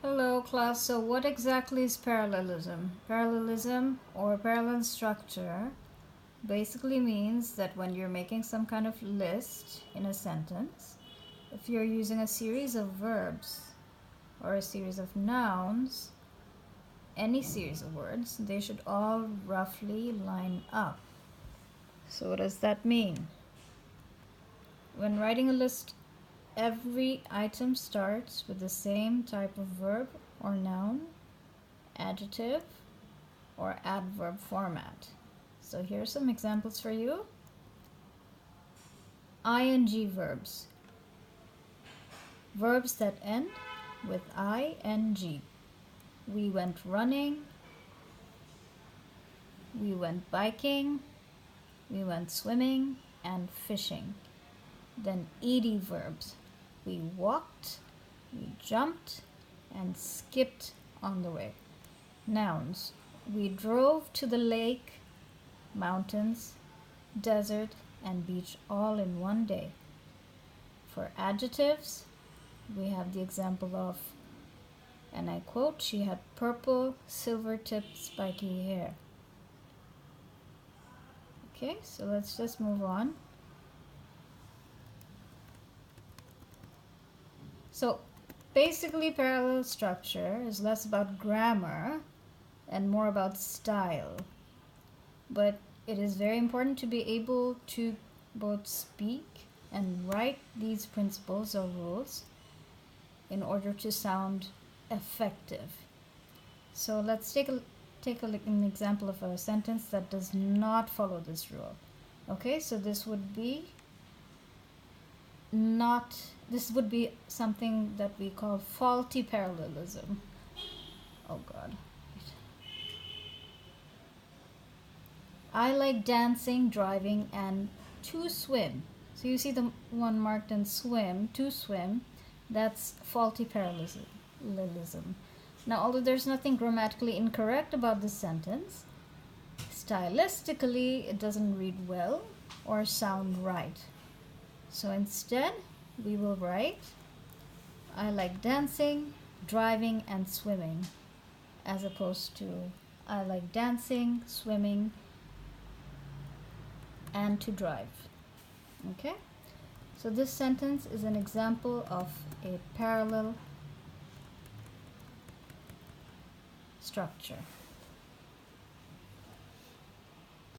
Hello class, so what exactly is parallelism? Parallelism or parallel structure basically means that when you're making some kind of list in a sentence, if you're using a series of verbs or a series of nouns, any series of words, they should all roughly line up. So what does that mean? When writing a list, every item starts with the same type of verb or noun, adjective, or adverb format. So here are some examples for you. ING verbs. Verbs that end with ing. We went running. We went biking. We went swimming and fishing. Then ed verbs. We walked, we jumped, and skipped on the way. Nouns. We drove to the lake, mountains, desert, and beach all in one day. For adjectives, we have the example of, and I quote, she had purple, silver-tipped, spiky hair. Okay, so let's just move on. So basically, parallel structure is less about grammar and more about style. But it is very important to be able to both speak and write these principles or rules in order to sound effective. So let's take an example of a sentence that does not follow this rule. Okay, so this would be something that we call faulty parallelism. Oh God. I like dancing, driving, and to swim. So you see the one marked in swim, to swim, that's faulty parallelism. Now, although there's nothing grammatically incorrect about this sentence, stylistically it doesn't read well or sound right. So instead, we will write, I like dancing, driving, and swimming, as opposed to I like dancing, swimming, and to drive. Okay, so this sentence is an example of a parallel structure.